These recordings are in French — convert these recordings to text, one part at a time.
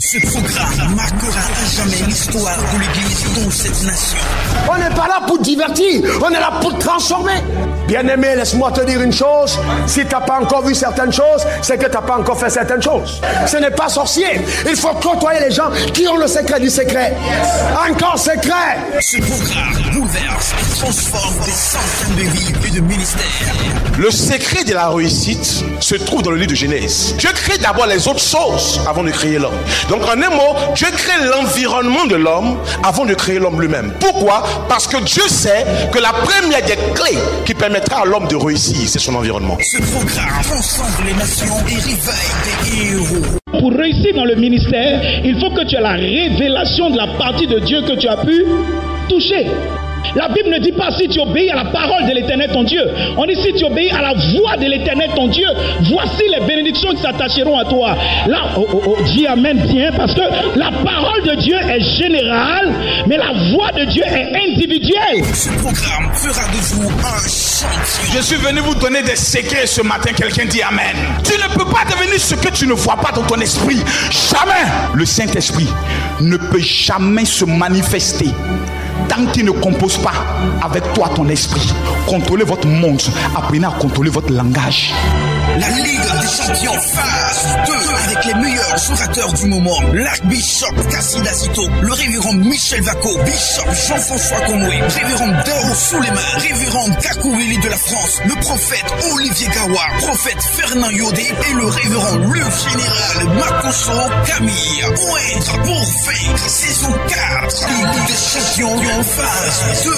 Ce programme marquera à jamais l'histoire de l'Église dans cette nation. On n'est pas là pour divertir, on est là pour transformer. Bien-aimé, laisse-moi te dire une chose. Si tu n'as pas encore vu certaines choses, c'est que tu n'as pas encore fait certaines choses. Ce n'est pas sorcier. Il faut côtoyer les gens qui ont le secret du secret. Encore secret. Ce programme bouleverse et transforme des centaines de vies et de ministères. Le secret de la réussite se trouve dans le livre de Genèse. Dieu crée d'abord les autres choses avant de créer l'homme. Donc en un mot, Dieu crée l'environnement de l'homme avant de créer l'homme lui-même. Pourquoi? Parce que Dieu sait que la première des clés qui permettra à l'homme de réussir, c'est son environnement. Ce programme transcende les nations et réveille des héros. Pour réussir dans le ministère, il faut que tu aies la révélation de la partie de Dieu que tu as pu toucher. La Bible ne dit pas si tu obéis à la parole de l'Éternel ton Dieu. On dit si tu obéis à la voix de l'Éternel ton Dieu, voici les bénédictions qui s'attacheront à toi. Là, dis amen bien, parce que la parole de Dieu est générale, mais la voix de Dieu est individuelle. Ce programme fera de vous un champion. Je suis venu vous donner des secrets ce matin. Quelqu'un dit amen. Tu ne peux pas devenir ce que tu ne vois pas dans ton esprit. Jamais. Le Saint-Esprit ne peut jamais se manifester tant qu'il ne compose pas avec toi ton esprit. Contrôlez votre monde, apprenez à contrôler votre langage. La Ligue des champions phase 2 avec les meilleurs orateurs du moment. L'archbishop Cassie Dazito, le révérend Michel Vaco, bishop Jean-François Conway, révérend Dao Souleyman, révérend Kakouili de la France, le prophète Olivier Gawa, prophète Fernand Yodé et le révérend le général Makoso Camille. Poète pour vaincre, saison 4, Ligue des champions phase 2.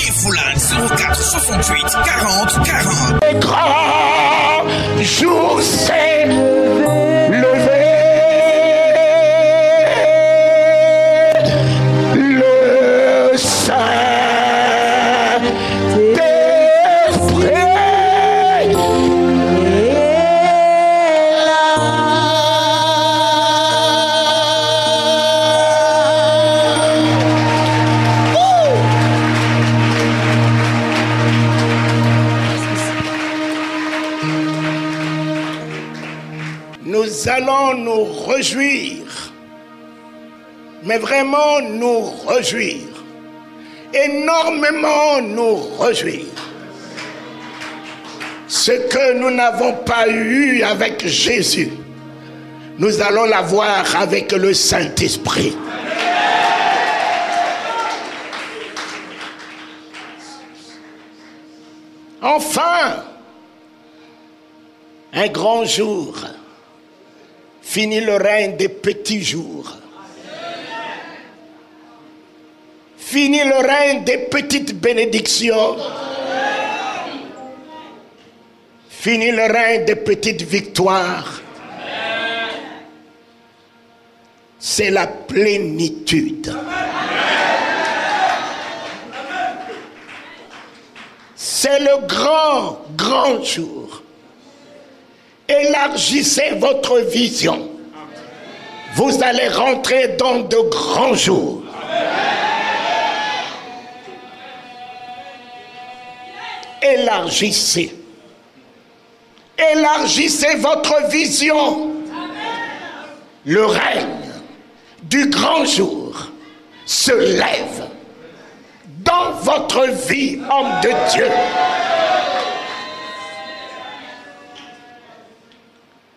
Et Foulane 04 68 40 40. Le grand jour s'est levé. Le Saint-Esprit Nous allons nous réjouir, mais vraiment nous réjouir, énormément nous réjouir. Ce que nous n'avons pas eu avec Jésus, nous allons l'avoir avec le Saint-Esprit. Enfin, un grand jour. Fini le règne des petits jours. Fini le règne des petites bénédictions. Fini le règne des petites victoires. C'est la plénitude. C'est le grand jour. Élargissez votre vision. Vous allez rentrer dans de grands jours. Élargissez. Élargissez votre vision. Le règne du grand jour se lève dans votre vie, homme de Dieu.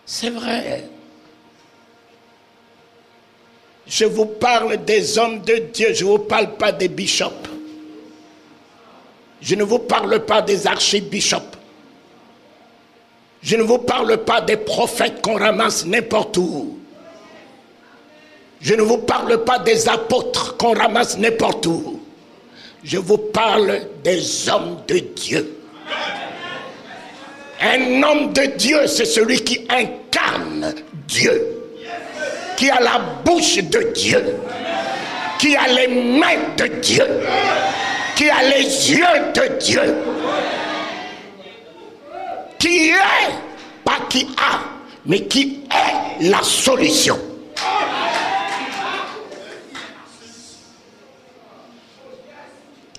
C'est vrai. Je vous parle des hommes de Dieu, je ne vous parle pas des bishops. Je ne vous parle pas des archibishops. Je ne vous parle pas des prophètes qu'on ramasse n'importe où. Je ne vous parle pas des apôtres qu'on ramasse n'importe où. Je vous parle des hommes de Dieu. Un homme de Dieu, c'est celui qui incarne Dieu, qui a la bouche de Dieu, qui a les mains de Dieu, qui a les yeux de Dieu, qui est, pas qui a, mais qui est la solution.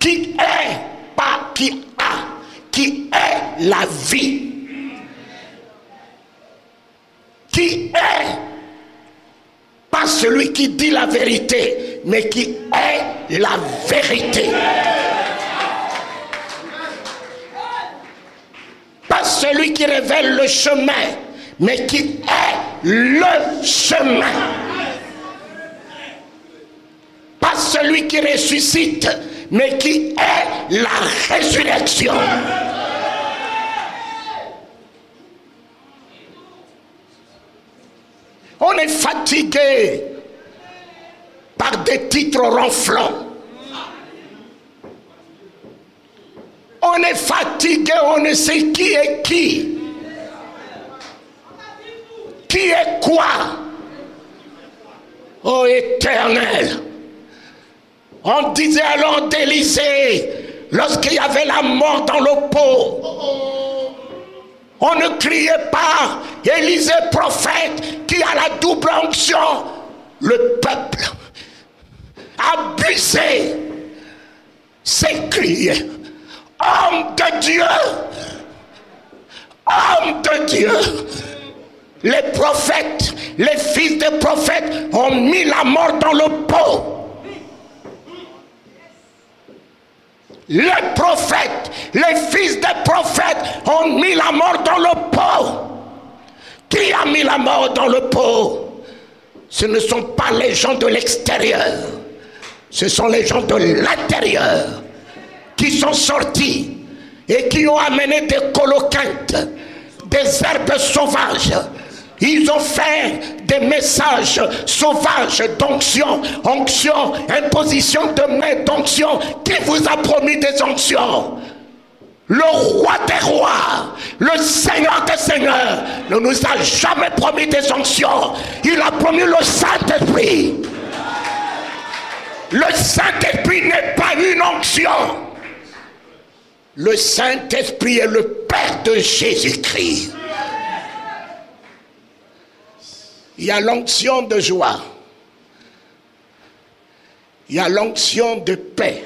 Qui est, pas qui a, qui est la vie. Qui est pas celui celui qui dit la vérité, mais qui est la vérité. Pas celui qui révèle le chemin, mais qui est le chemin. Pas celui qui ressuscite, mais qui est la résurrection. On est fatigué par des titres ronflants. On est fatigué, on ne sait qui est qui. Qui est quoi? Ô Éternel, on disait alors d'Élisée, lorsqu'il y avait la mort dans le pot, on ne criait pas Élisée prophète qui a la double onction. Le peuple abusé s'écriait: homme de Dieu, homme de Dieu. Les prophètes, les fils des prophètes ont mis la mort dans le pot. Les prophètes, les fils des prophètes ont mis la mort dans le pot. Qui a mis la mort dans le pot? Ce ne sont pas les gens de l'extérieur, ce sont les gens de l'intérieur qui sont sortis et qui ont amené des coloquintes, des herbes sauvages. Ils ont fait des messages sauvages d'onction, onction, imposition de main d'onction. Qui vous a promis des onctions? Le roi des rois, le Seigneur des seigneurs ne nous a jamais promis des onctions. Il a promis le Saint-Esprit. Le Saint-Esprit n'est pas une onction. Le Saint-Esprit est le Père de Jésus-Christ. Il y a l'onction de joie. Il y a l'onction de paix.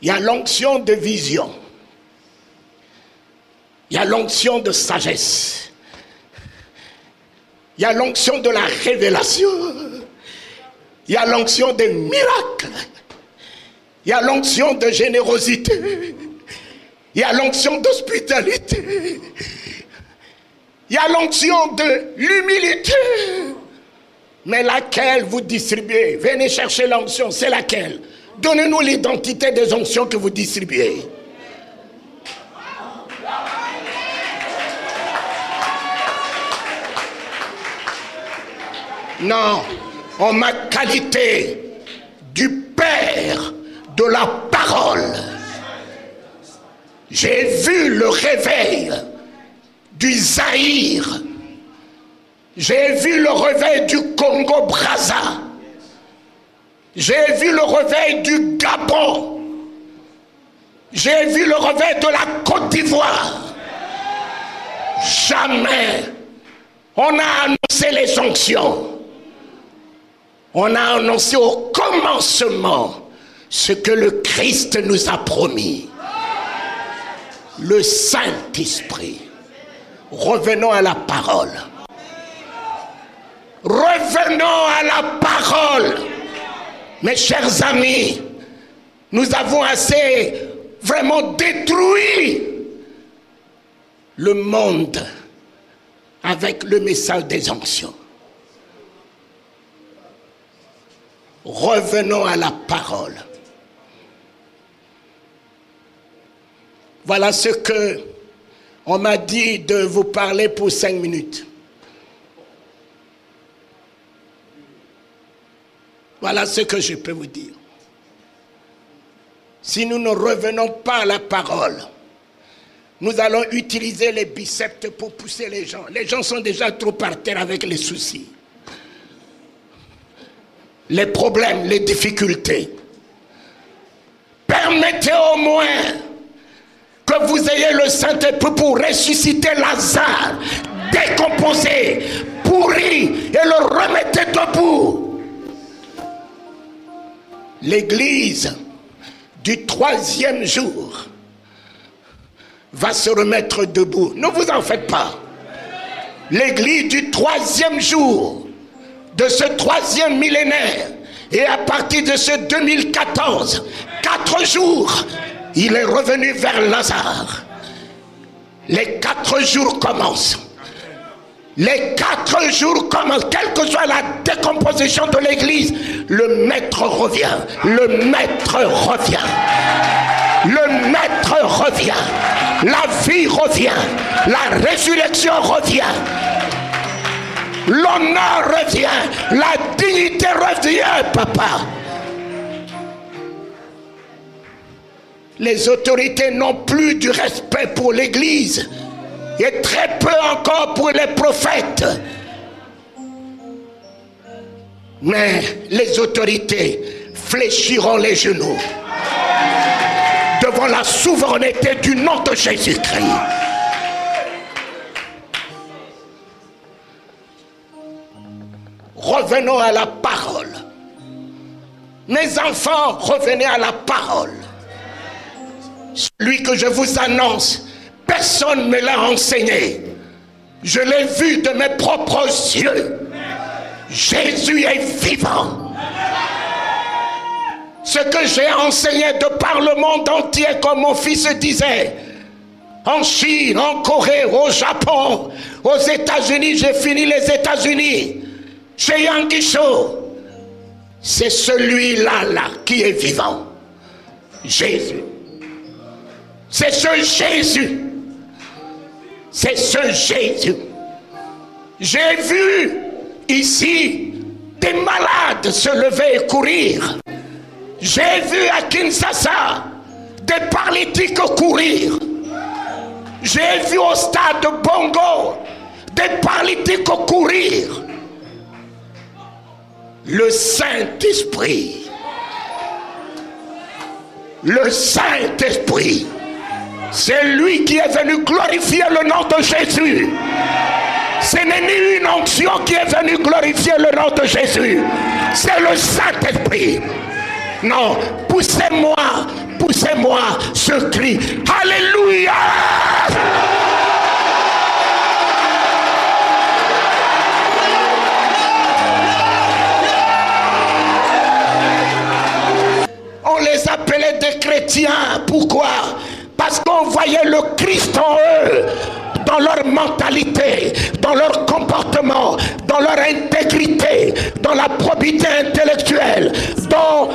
Il y a l'onction de vision. Il y a l'onction de sagesse. Il y a l'onction de la révélation. Il y a l'onction des miracles. Il y a l'onction de générosité. Il y a l'onction d'hospitalité. Il y a l'onction de l'humilité. Mais laquelle vous distribuez? Venez chercher l'onction, c'est laquelle? Donnez-nous l'identité des onctions que vous distribuez. Non, en ma qualité du Père de la parole, j'ai vu le réveil du Zaïre. J'ai vu le réveil du Congo-Brazza. J'ai vu le réveil du Gabon. J'ai vu le réveil de la Côte d'Ivoire. Jamais on a annoncé les onctions. On a annoncé au commencement ce que le Christ nous a promis. Le Saint-Esprit. Revenons à la parole. Revenons à la parole. Mes chers amis, nous avons assez vraiment détruit le monde avec le message des onctions. Revenons à la parole. Voilà ce que on m'a dit de vous parler pour 5 minutes. Voilà ce que je peux vous dire. Si nous ne revenons pas à la parole, nous allons utiliser les biceps pour pousser les gens. Les gens sont déjà trop par terre avec les soucis, les problèmes, les difficultés. Permettez au moins que vous ayez le Saint-Esprit pour ressusciter Lazare, décomposé, pourri, et le remettez debout. L'église du 3e jour va se remettre debout. Ne vous en faites pas. L'église du 3e jour de ce 3e millénaire et à partir de ce 2014, 4 jours, il est revenu vers Lazare. Les 4 jours commencent. Les 4 jours commencent. Quelle que soit la décomposition de l'église, le maître revient. Le maître revient. Le maître revient. La vie revient. La résurrection revient. L'honneur revient. La dignité revient, papa. Les autorités n'ont plus du respect pour l'église. Et très peu encore pour les prophètes. Mais les autorités fléchiront les genoux devant la souveraineté du nom de Jésus-Christ. Revenons à la parole. Mes enfants, revenez à la parole. Celui que je vous annonce, personne ne me l'a enseigné. Je l'ai vu de mes propres yeux. Jésus est vivant. Ce que j'ai enseigné de par le monde entier, comme mon fils disait, en Chine, en Corée, au Japon, aux États-Unis, j'ai fini les États-Unis, chez Yangisho, c'est celui-là qui est vivant. Jésus. C'est ce Jésus. C'est ce Jésus. J'ai vu ici des malades se lever et courir. J'ai vu à Kinshasa des paralytiques courir. J'ai vu au stade de Bongo des paralytiques courir. Le Saint-Esprit. Le Saint-Esprit. C'est lui qui est venu glorifier le nom de Jésus. Ce n'est ni une onction qui est venue glorifier le nom de Jésus. C'est le Saint-Esprit. Non, poussez-moi ce cri. Alléluia! On les appelait des chrétiens. Pourquoi? Parce qu'on voyait le Christ en eux, dans leur mentalité, dans leur comportement, dans leur intégrité, dans la probité intellectuelle, dans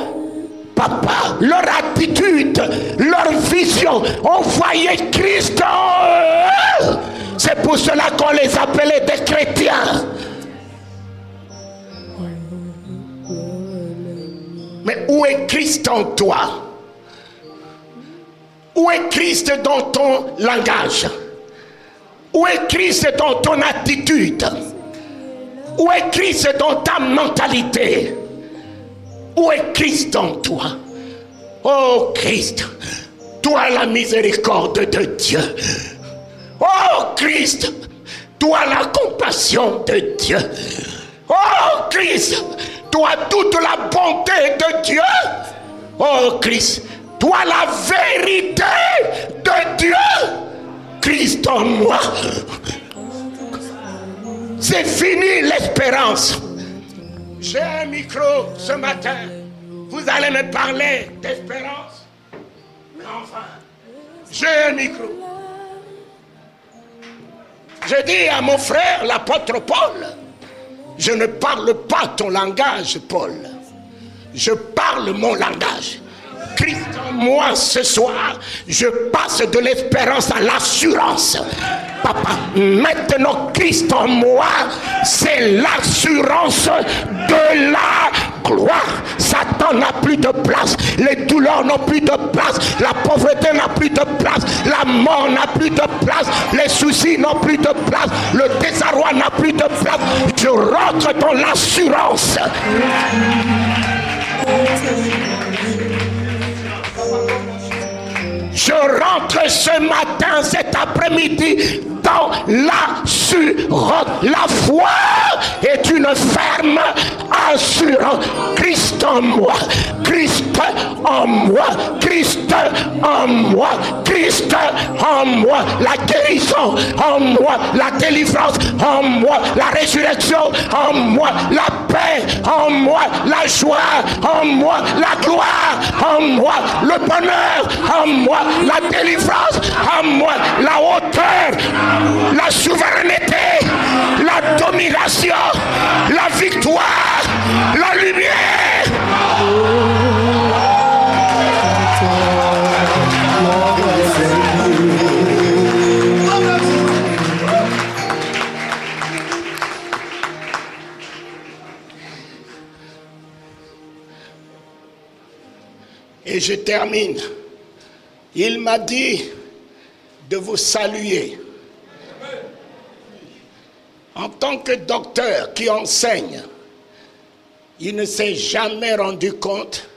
leur attitude, leur vision. On voyait Christ en eux. C'est pour cela qu'on les appelait des chrétiens. Mais où est Christ en toi? Où est Christ dans ton langage? Où est Christ dans ton attitude? Où est Christ dans ta mentalité? Où est Christ en toi? Oh Christ, toi la miséricorde de Dieu. Oh Christ, toi la compassion de Dieu. Oh Christ, toi toute la bonté de Dieu. Oh Christ, toi la vérité de Dieu. Christ en moi. C'est fini l'espérance. J'ai un micro ce matin. Vous allez me parler d'espérance. Mais enfin, j'ai un micro. Je dis à mon frère, l'apôtre Paul, je ne parle pas ton langage, Paul. Je parle mon langage. Christ en moi ce soir, je passe de l'espérance à l'assurance. Papa, maintenant Christ en moi, c'est l'assurance de la gloire. Satan n'a plus de place, les douleurs n'ont plus de place, la pauvreté n'a plus de place, la mort n'a plus de place, les soucis n'ont plus de place, le désarroi n'a plus de place. Je rentre dans l'assurance. Je rentre ce matin, cet après-midi, dans l'assurance. La foi est une ferme assurance. Christ en moi, Christ en moi, Christ en moi, Christ en moi, la guérison en moi, la délivrance en moi, la résurrection en moi, la paix en moi, la joie en moi, la gloire en moi, le bonheur en moi, la délivrance en moi, la hauteur, la souveraineté, la domination, la victoire, la lumière. Et je termine. Il m'a dit de vous saluer. En tant que docteur qui enseigne, il ne s'est jamais rendu compte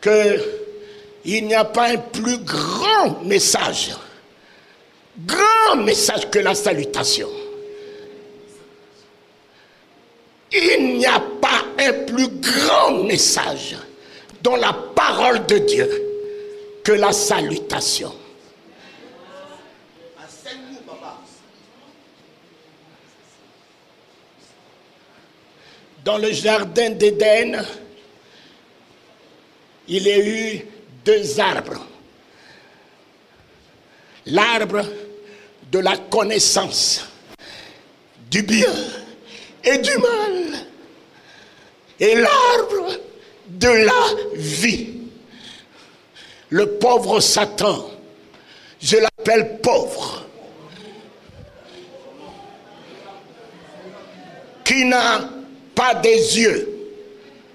qu'il n'y a pas un plus grand message que la salutation. Il n'y a pas un plus grand message dans la parole de Dieu que la salutation. Dans le jardin d'Éden, il y a eu 2 arbres. L'arbre de la connaissance du bien et du mal. Et l'arbre de la vie. Le pauvre Satan, je l'appelle pauvre, qui n'a pas des yeux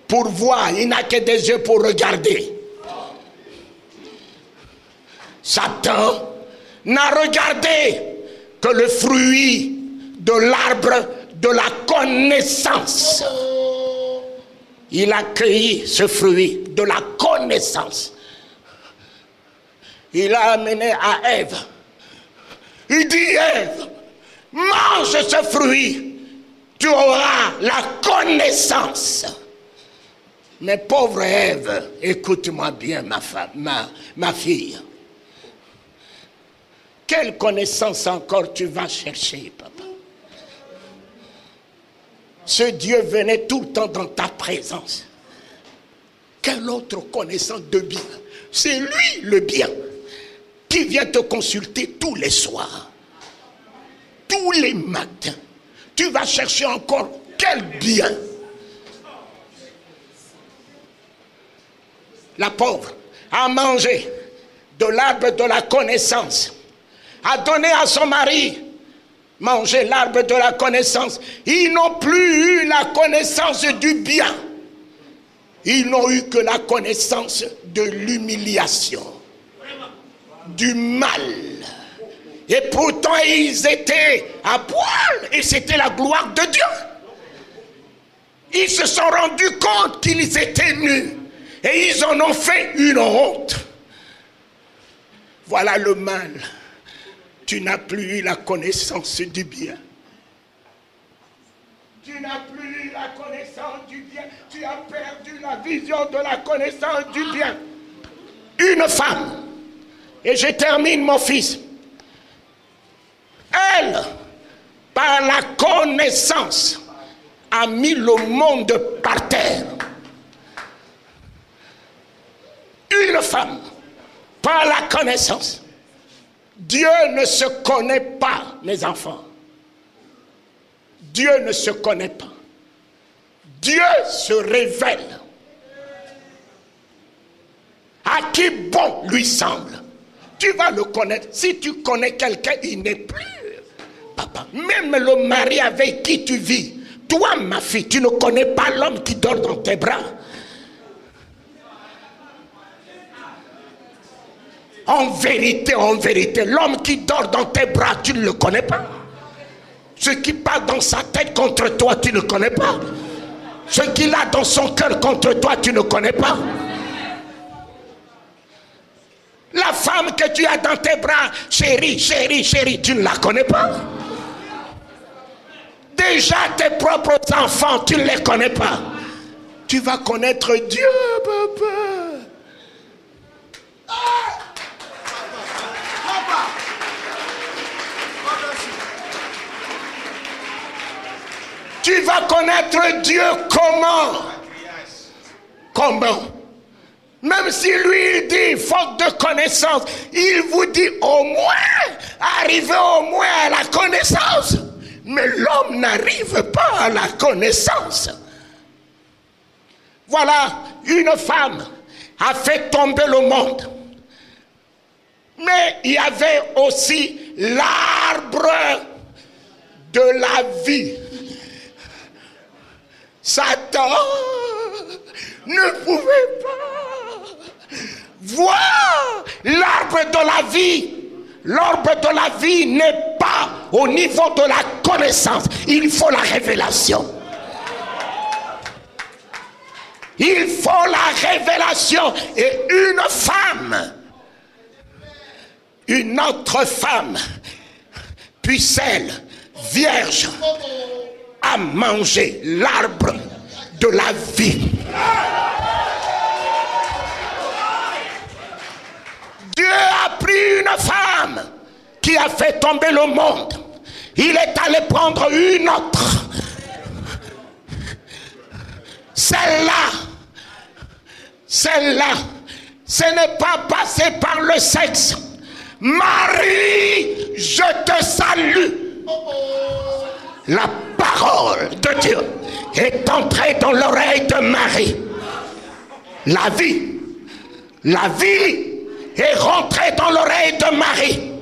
pour voir, il n'a que des yeux pour regarder. Satan n'a regardé que le fruit de l'arbre de la connaissance. Il a cueilli ce fruit de la connaissance. Il a amené à Ève. Il dit, Ève, mange ce fruit, tu auras la connaissance. Mais pauvre Ève, écoute-moi bien, ma fille. Quelle connaissance encore tu vas chercher, papa? Ce Dieu venait tout le temps dans ta présence. Quelle autre connaissance de bien? C'est lui le bien qui vient te consulter tous les soirs, tous les matins. Tu vas chercher encore quel bien? La pauvre a mangé de l'arbre de la connaissance, a donné à son mari manger l'arbre de la connaissance. Ils n'ont plus eu la connaissance du bien. Ils n'ont eu que la connaissance de l'humiliation, du mal. Et pourtant, ils étaient à poil et c'était la gloire de Dieu. Ils se sont rendus compte qu'ils étaient nus et ils en ont fait une honte. Voilà le mal. Tu n'as plus eu la connaissance du bien. Tu n'as plus eu la connaissance du bien. Tu as perdu la vision de la connaissance du bien. Une femme, et je termine mon fils, elle, par la connaissance, a mis le monde par terre. Une femme, par la connaissance. Dieu ne se connaît pas, mes enfants. Dieu ne se connaît pas. Dieu se révèle. À qui bon lui semble. Tu vas le connaître. Si tu connais quelqu'un, il n'est plus. Papa, même le mari avec qui tu vis, toi, ma fille, tu ne connais pas l'homme qui dort dans tes bras. En vérité, l'homme qui dort dans tes bras, tu ne le connais pas. Ce qui parle dans sa tête contre toi, tu ne connais pas. Ce qu'il a dans son cœur contre toi, tu ne connais pas. La femme que tu as dans tes bras, chérie, chérie, chérie, tu ne la connais pas. Déjà tes propres enfants, tu ne les connais pas. Tu vas connaître Dieu, papa. Tu vas connaître Dieu comment? Comment? Même si lui il dit faute de connaissance, il vous dit au moins, arrivez au moins à la connaissance. Mais l'homme n'arrive pas à la connaissance. Voilà, une femme a fait tomber le monde. Mais il y avait aussi l'arbre de la vie. Satan ne pouvait pas voir l'arbre de la vie. L'arbre de la vie n'est pas au niveau de la connaissance. Il faut la révélation. Il faut la révélation. Et une femme, une autre femme, puisse-elle, vierge, à manger l'arbre de la vie. Dieu a pris une femme qui a fait tomber le monde. Il est allé prendre une autre. Celle-là, ce n'est pas passé par le sexe. Marie, je te salue. La parole de Dieu est entrée dans l'oreille de Marie. La vie est rentrée dans l'oreille de Marie.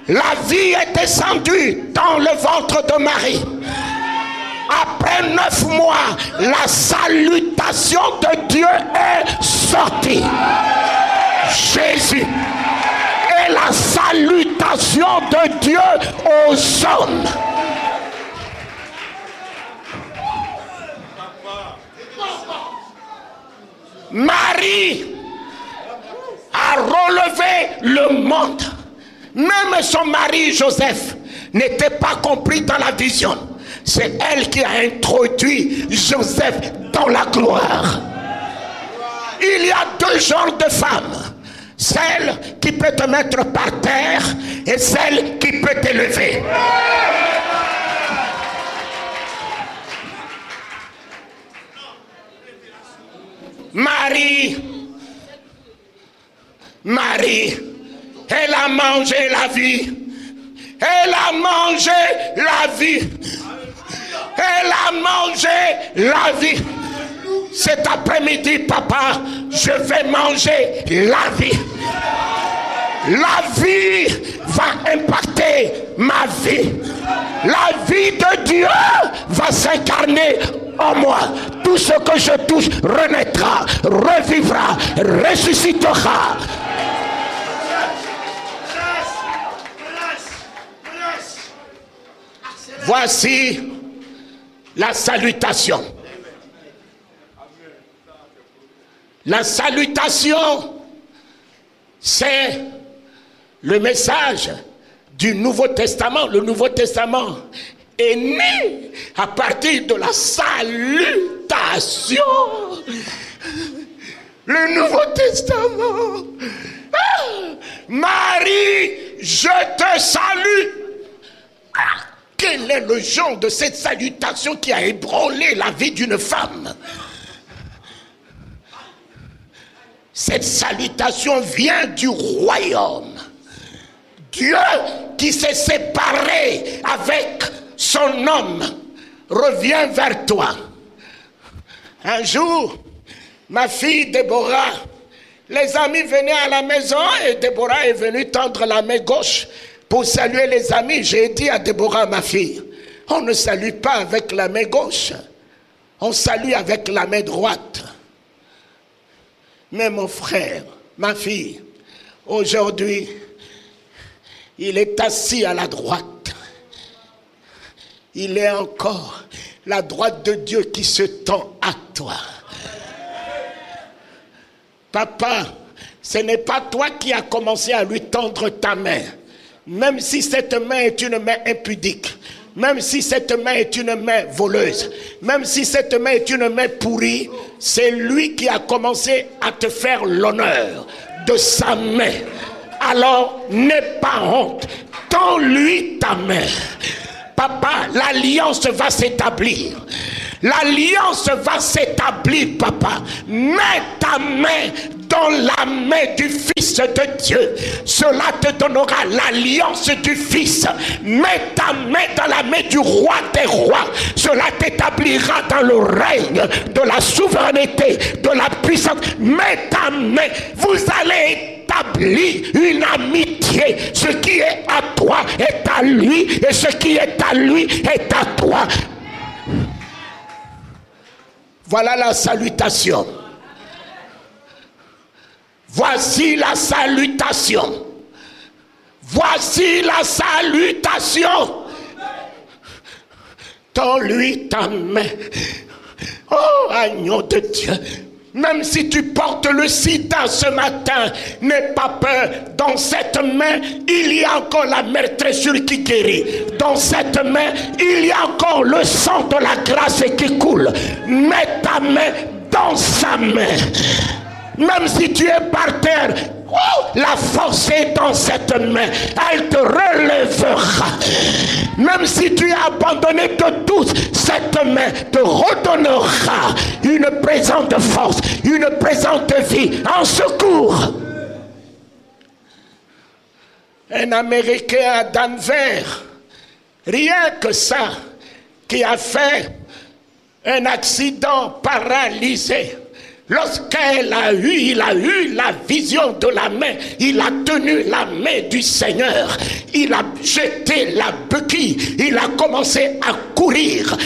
La vie est descendue dans le ventre de Marie. Après 9 mois, la salutation de Dieu est sortie. Jésus est la salutation de Dieu aux hommes. Marie a relevé le monde. Même son mari Joseph n'était pas compris dans la vision. C'est elle qui a introduit Joseph dans la gloire. Il y a 2 genres de femmes. Celle qui peut te mettre par terre et celle qui peut t'élever. Marie, elle a mangé la vie. Elle a mangé la vie. Elle a mangé la vie. Cet après-midi, papa, je vais manger la vie. La vie va impacter ma vie. La vie de Dieu va s'incarner en moi. Tout ce que je touche renaîtra, revivra, ressuscitera. Voici la salutation. La salutation, c'est le message du Nouveau Testament. Le Nouveau Testament est né à partir de la salutation. Le Nouveau Testament. Marie, je te salue. Quel est le genre de cette salutation qui a ébranlé la vie d'une femme? Cette salutation vient du royaume. Dieu qui s'est séparé avec son homme revient vers toi. Un jour, ma fille Déborah, les amis venaient à la maison et Déborah est venue tendre la main gauche pour saluer les amis. J'ai dit à Déborah, ma fille, on ne salue pas avec la main gauche, on salue avec la main droite. Mais mon frère, ma fille, aujourd'hui, il est assis à la droite. Il est encore la droite de Dieu qui se tend à toi. Papa, ce n'est pas toi qui as commencé à lui tendre ta main. Même si cette main est une main impudique, même si cette main est une main voleuse, même si cette main est une main pourrie, c'est lui qui a commencé à te faire l'honneur de sa main. Alors, n'aie pas honte. Tends-lui ta main. Papa, l'alliance va s'établir. L'alliance va s'établir, papa. Mets ta main dans la main du Fils de Dieu. Cela te donnera l'alliance du Fils. Mets ta main dans la main du Roi des Rois. Cela t'établira dans le règne de la souveraineté, de la puissance. Mets ta main. Vous allez établir une amitié. Ce qui est à toi est à lui, et ce qui est à lui est à toi. Voilà la salutation. Voici la salutation. Voici la salutation. Tends-lui ta main. Oh, agneau de Dieu. Même si tu portes le sida ce matin, n'aie pas peur. Dans cette main, il y a encore la meurtrissure qui guérit. Dans cette main, il y a encore le sang de la grâce qui coule. Mets ta main dans sa main. Même si tu es par terre, la force est dans cette main. Elle te relèvera. Même si tu es abandonné de tous, cette main te redonnera une présence de force, une présence de vie, en secours. Un Américain à Denver, rien que ça, qui a fait un accident paralysé. Lorsqu'il a eu la vision de la main, il a tenu la main du Seigneur, il a jeté la béquille, il a commencé à courir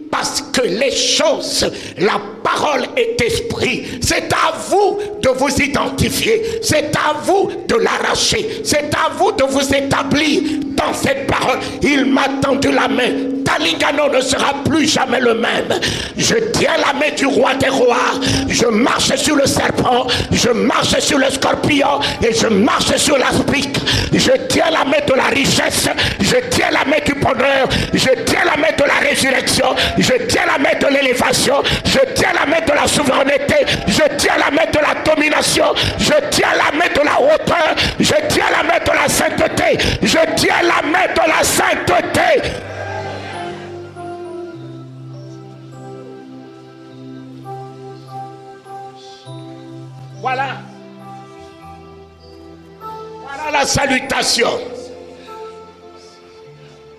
parce que les choses, la parole est esprit. C'est à vous de vous identifier, c'est à vous de l'arracher, c'est à vous de vous établir dans cette parole. Il m'a tendu la main. Talingano ne sera plus jamais le même. Je tiens la main du Roi des Rois. Je marche sur le serpent, je marche sur le scorpion et je marche sur la spique. Je tiens la main de la richesse, je tiens la main du bonheur, je tiens la main de la résurrection, je tiens la main de l'élévation, je tiens la main de la souveraineté, je tiens la main de la domination, je tiens la main de la hauteur, je tiens la main de la sainteté, je tiens la main de la sainteté. Voilà. Voilà la salutation.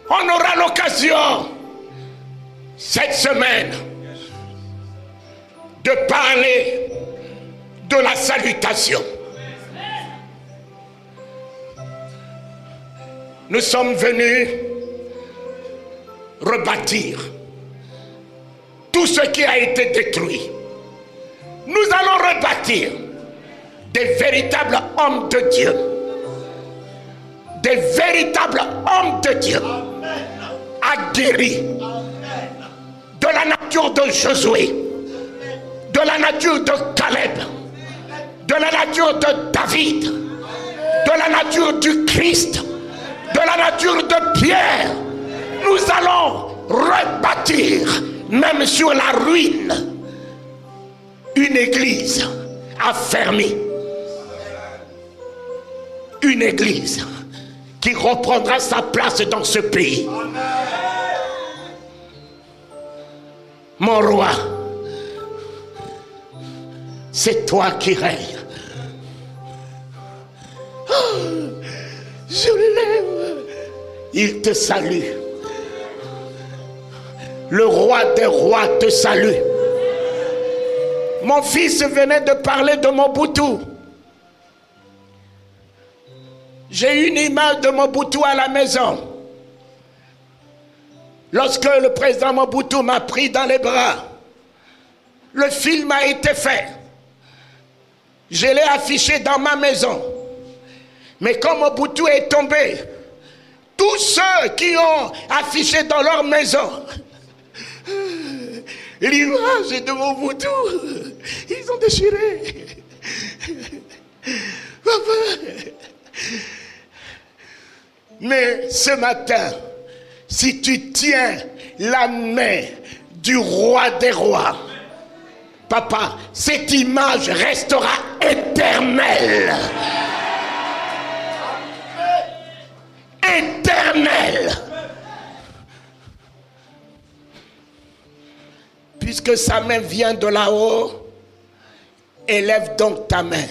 On aura l'occasion cette semaine de parler de la salutation. Nous sommes venus rebâtir tout ce qui a été détruit. Nous allons rebâtir des véritables hommes de Dieu. Des véritables hommes de Dieu. Aguerris. De la nature de Josué. De la nature de Caleb. De la nature de David. De la nature du Christ. De la nature de Pierre. Nous allons rebâtir, même sur la ruine, une église affermie. Une église qui reprendra sa place dans ce pays. Mon roi, c'est toi qui règnes. Oh, je l'aime. Il te salue. Le roi des rois te salue. Mon fils venait de parler de Mobutu. J'ai une image de Mobutu à la maison. Lorsque le président Mobutu m'a pris dans les bras, le film a été fait. Je l'ai affiché dans ma maison. Mais quand Mobutu est tombé, tous ceux qui ont affiché dans leur maison l'image de Mobutu, ils ont déchiré. Mais ce matin, si tu tiens la main du roi des rois, papa, cette image restera éternelle. Éternelle. Puisque sa main vient de là-haut, élève donc ta main.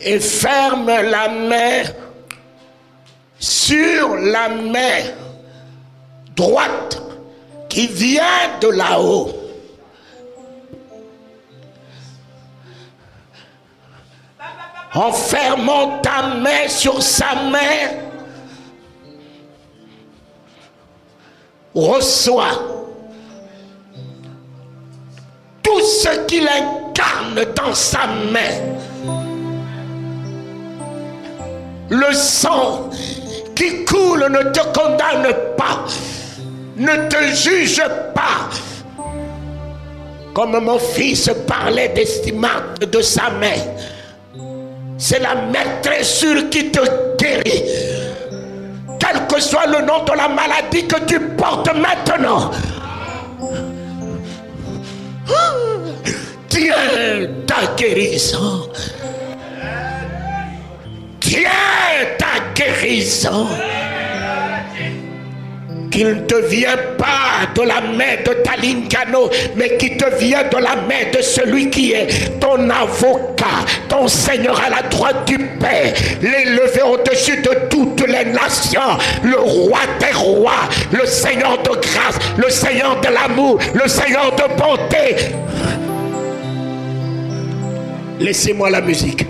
Et ferme la main sur la main droite qui vient de là-haut. En fermant ta main sur sa main, reçois tout ce qu'il incarne dans sa main. Le sang qui coule ne te condamne pas, ne te juge pas. Comme mon fils parlait des stigmates de sa main, c'est la maîtressure qui te guérit. Quel que soit le nom de la maladie que tu portes maintenant, tiens ta guérison. Tiens ta guérison. Qu'il ne te vient pas de la main de Talingano, mais qui te vient de la main de celui qui est ton avocat, ton Seigneur à la droite du Père, l'élevé au-dessus de toutes les nations, le roi des rois, le Seigneur de grâce, le Seigneur de l'amour, le Seigneur de bonté. Laissez-moi la musique.